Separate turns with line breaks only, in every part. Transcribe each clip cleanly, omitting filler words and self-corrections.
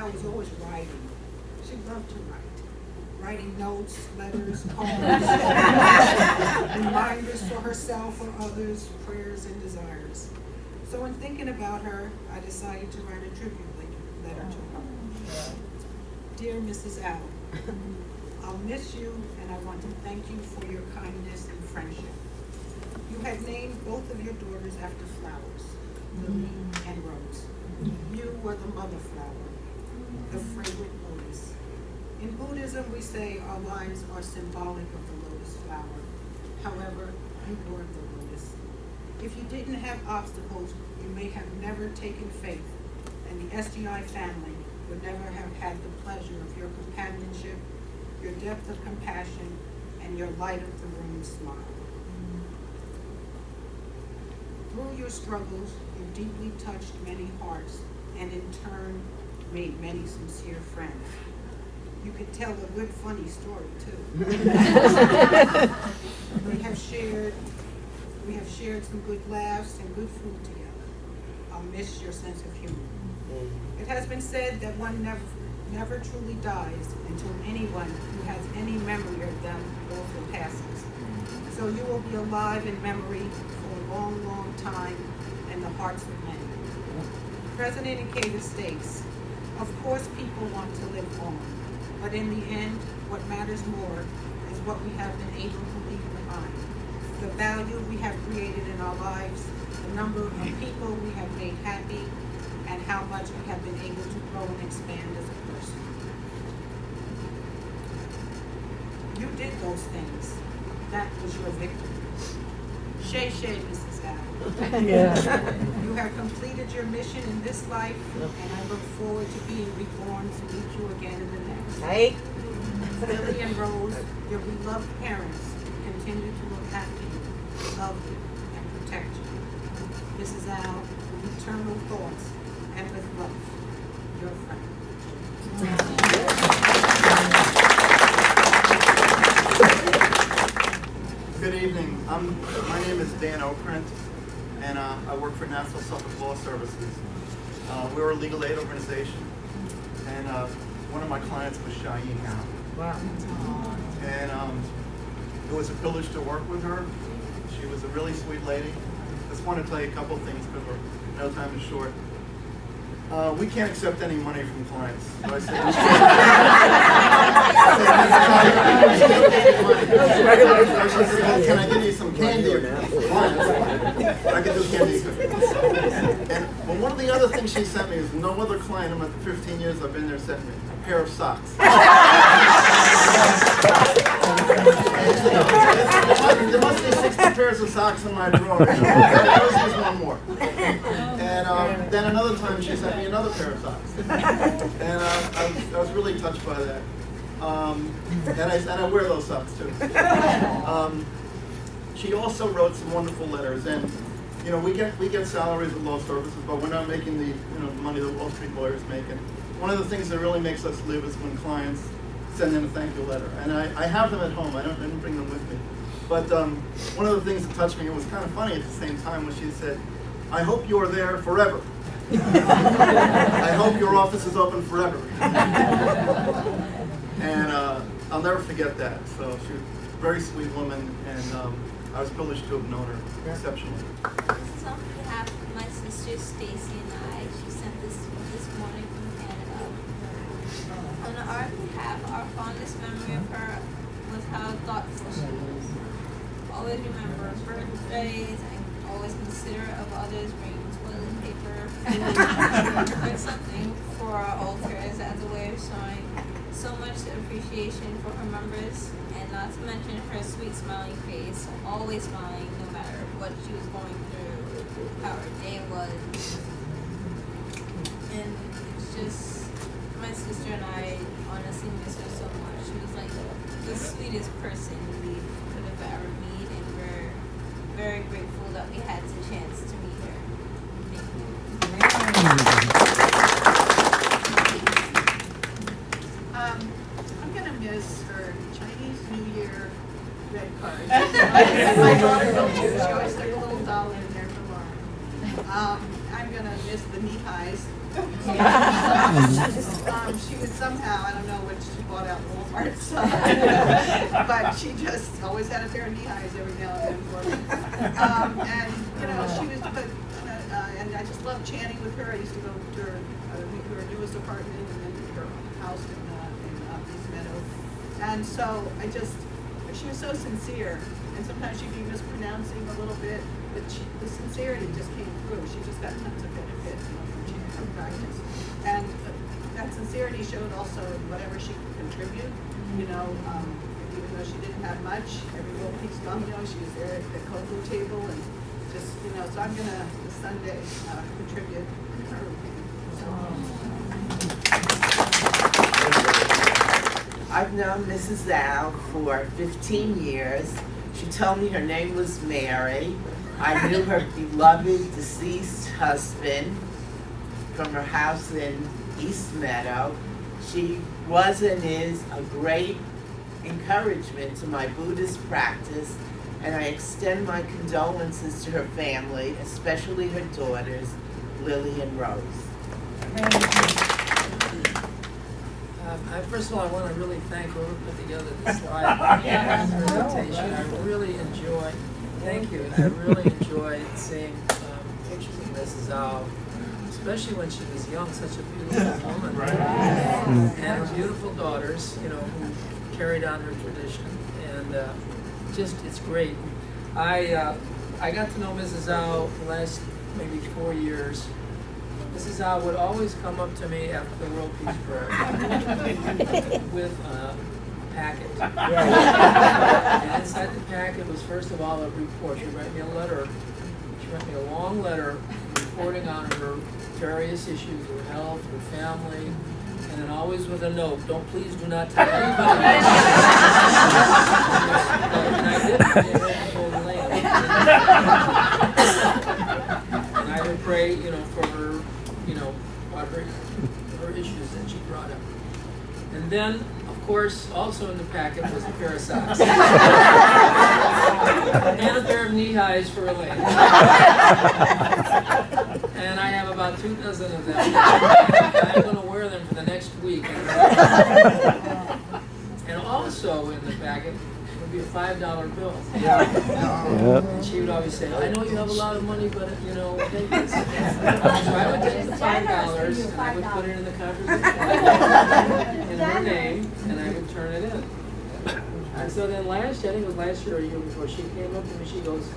Shau was always writing. She loved to write. Writing notes, letters, poems, reminders for herself or others, prayers and desires. So in thinking about her, I decided to write a tribute letter to her. Dear Mrs. Al, I'll miss you and I want to thank you for your kindness and friendship. You had named both of your daughters after flowers, lily and rose. You were the mother flower, the fragrant lotus. In Buddhism, we say our lives are symbolic of the lotus flower. However, you were the lotus. If you didn't have obstacles, you may have never taken faith, and the SGI family would never have had the pleasure of your companionship, your depth of compassion, and your light of the room smile. Through your struggles, you deeply touched many hearts, and in turn, made many sincere friends. You could tell a good, funny story, too. We have shared some good laughs and good food together. I'll miss your sense of humor. It has been said that one never truly dies until anyone who has any memory of them also passes. So you will be alive in memory for a long, long time in the hearts of many. President Ikeda states, of course people want to live on, but in the end, what matters more is what we have been able to leave behind. The value we have created in our lives, the number of people we have made happy, and how much we have been able to grow and expand as a person. You did those things. That was your victory. Shay, Mrs. Al.
Yeah.
You have completed your mission in this life, and I look forward to being reborn to meet you again in the next.
Hey.
Lily and Rose, your beloved parents, continue to look after you, love you, and protect you. Mrs. Al, with eternal thoughts and with love, your friend.
Good evening. My name is Dan Okrent, and I work for National Suffolk Law Services. We're a legal aid organization, and one of my clients was Shau.
Wow.
And it was a privilege to work with her. She was a really sweet lady. Just want to tell you a couple things because no time is short. We can't accept any money from clients. So I said, can I give you some candy? I can do candy. And well, one of the other things she sent me is no other client in the 15 years I've been there sent me a pair of socks. There must be 60 pairs of socks in my drawer. There was one more. And then another time she sent me another pair of socks. And I was really touched by that. And I wear those socks too. She also wrote some wonderful letters, and you know we get salaries at law services, but we're not making the the money that Wall Street lawyers make. And one of the things that really makes us live is when clients send in a thank you letter, and I have them at home. I didn't bring them with me, but one of the things that touched me, it was kind of funny at the same time, when she said, "I hope you are there forever." I hope your office is open forever. And I'll never forget that. So she was a very sweet woman, and I was privileged to have known her exceptionally.
So on behalf of my sister Stacy and I, she sent this morning from Canada. On our behalf, our fondest memory of her was how thoughtful she was. Always remember birthdays and always considerate of others, bringing toilet paper, food, or something for our altars as a way of showing so much appreciation for her members, and not to mention her sweet smiling face, always smiling no matter what she was going through, how her day was. And it's just, my sister and I honestly miss her so much. She was like the sweetest person we could have ever meet, and we're very grateful that we had the chance to meet her. Thank you.
I'm going to miss her Chinese New Year red card. My daughter she always stuck a little doll in there for Lauren. I'm going to miss the knee highs She would somehow, I don't know what she bought out in Walmart, so, but she just always had a pair of knee highs every now and then for me. And, you know, she was, and I just loved chatting with her. I used to go to her newest apartment and then her house in East Meadow. And so she was so sincere, and sometimes she'd be mispronouncing a little bit, but the sincerity just came through. She just got tons of benefit, you know, from chatting her practice. And that sincerity showed also in whatever she could contribute, you know, even though she didn't have much, every little piece of, you know, she was there at the cocoa table and just, you know, so I'm gonna, this Sunday, contribute her. So.
I've known Mrs. Zhao for 15 years. She told me her name was Mary. I knew her beloved deceased husband from her house in East Meadow. She was and is a great encouragement to my Buddhist practice, and I extend my condolences to her family, especially her daughters, Lily and Rose.
First of all, I want to really thank whoever put together this slide presentation. I really enjoy, thank you, I really enjoyed seeing pictures of Mrs. Zhao, especially when she was young, such a beautiful woman.
Right.
And her beautiful daughters, you know, who carried on her tradition. And just, it's great. I got to know Mrs. Zhao the last maybe 4 years. Mrs. Zhao would always come up to me after the World Peace Prayer with a packet. And inside the packet was, first of all, a report. She wrote me a letter. She wrote me a long letter reporting on her various issues, her health, her family, and then always with a note, please do not tell anybody. And I didn't. And I would pray, you know, for her, you know, about her issues that she brought up. And then, of course, also in the packet was a pair of socks. And a pair of knee highs for Elaine. And I have about 2 dozen of them. And I'm going to wear them for the next week. And also in the packet would be a $5 bill. And she would always say, I know you have a lot of money, but, you know, take this. So I would take the $5 and I would put it in the contribution in her name, and I would turn it in. And so then last year, I think it was last year or a year before, she came up to me, she was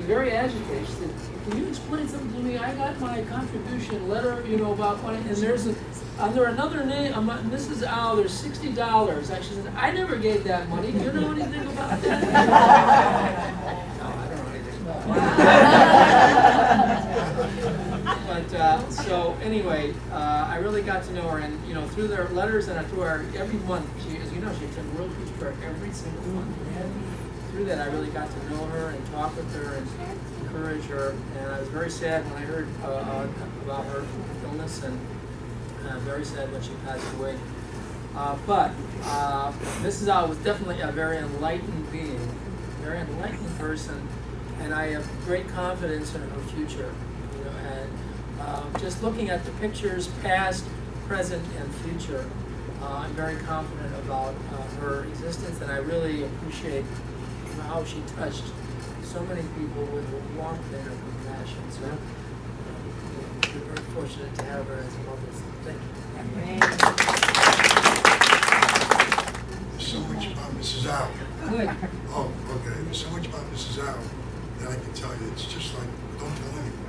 very agitated. She said, can you explain something to me? I got my contribution letter, you know, about money, and there's under another name, Mrs. Al, there's $60. She said, I never gave that money. Do you know anything about that? No, I don't know anything about that. But, so anyway, I really got to know her, and, you know, through their letters and through our, every month, she, as you know, she attended World Peace Prayer every single month. And through that, I really got to know her and talk with her and encourage her, and I was very sad when I heard about her illness, and very sad when she passed away. But Mrs. Al was definitely a very enlightened being, a very enlightened person, and I have great confidence in her future. You know, and just looking at the pictures, past, present, and future, I'm very confident about her existence, and I really appreciate how she touched so many people with her warmth and her compassion. So we're very fortunate to have her as a mother. Thank you.
There's so much about Mrs. Al.
Good.
Oh, okay. There's so much about Mrs. Al that I can tell you. It's just like, don't tell anybody.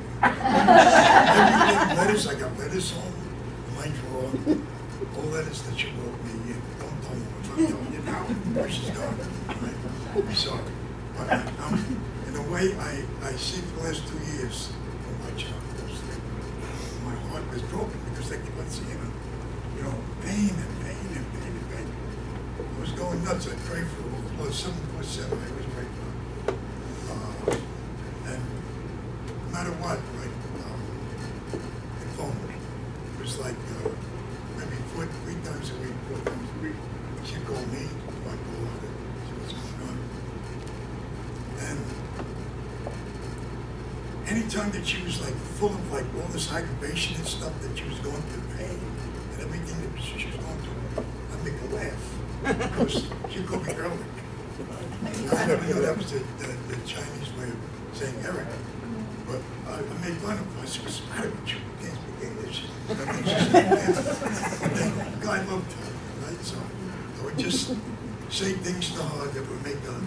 Letters, I got letters home. Mine were all letters that she wrote me. Don't tell me. I'm telling you now where she's gone. Right? So, but in a way, I see the last 2 years of my child. My heart was broken because I kept on seeing her, you know, pain and pain and pain and pain. I was going nuts. I prayed for her. Well, 747, I was praying for her. And no matter what, like, the phone, it was like maybe 3 times a week, 4 times a week. She'd call me, I'd call her, see what's going on. And time that she was like full of like all this aggravation and stuff that she was going through, pain and everything that she was going through, I make her laugh. Because she called me Eric. I never knew that was the Chinese way of saying Eric. But I made fun of her. I said, what's the matter with you? You can't speak English. I think she's the guy loved her, right? So I would just say things to her that would make her,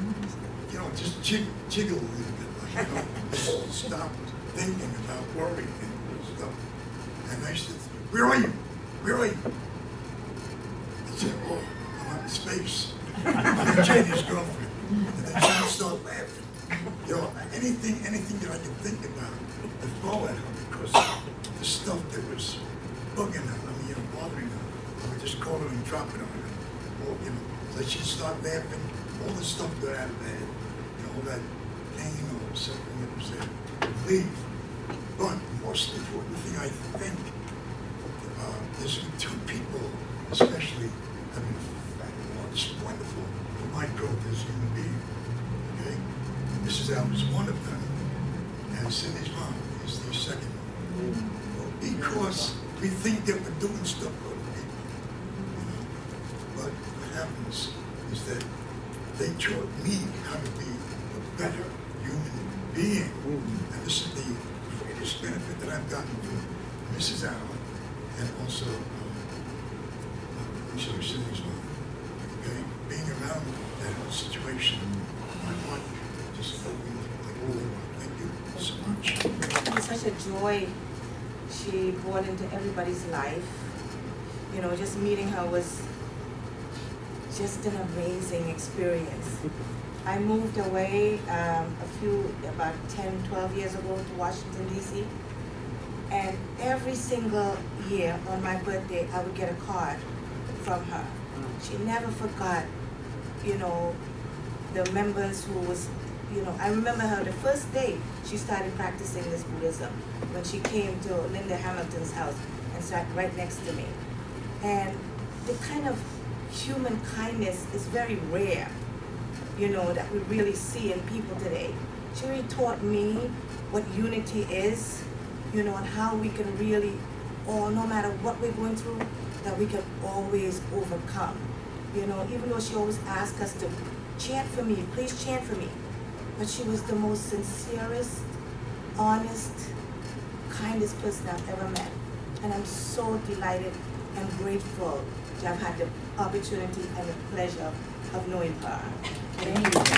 you know, just jiggle a little bit. Like, you know, just stop thinking about worrying and stuff. And I said, where are you? Where are you? I said, oh, I'm out in space. I'm a Chinese girlfriend. And then she would start laughing. You know, anything that I could think about to throw at her because the stuff that was bugging her, bothering her, I would just call her and drop it on her. Or, you know, so she'd start laughing, all the stuff got out of her head, you know, all that pain or something that was there would leave. But the most important thing I think is two people, especially, having just wonderful for my growth as a human being. Okay? Mrs. Al is one of them, and Cindy's mom is the second one. Well, because we think that we're doing stuff for other people. You know? But what happens is that they taught me how to be a better human being. And this is the greatest benefit that I've gotten from Mrs. Al and also Cindy's mom. Okay? Being around that whole situation, my heart just opened like a balloon. Thank you so much.
It was such a joy she brought into everybody's life. You know, just meeting her was just an amazing experience. I moved away about 10, 12 years ago to Washington, D.C. And every single year on my birthday, I would get a card from her. She never forgot, you know, the members who was, you know, I remember her the first day she started practicing this Buddhism when she came to Linda Hamilton's house and sat right next to me. And the kind of human kindness is very rare, you know, that we really see in people today. She really taught me what unity is, you know, and how we can really, or no matter what we're going through, that we can always overcome. You know, even though she always asked us to chant for me, please chant for me. But she was the most sincerest, honest, kindest person I've ever met. And I'm so delighted and grateful to have had the opportunity and the pleasure of knowing her. Thank you.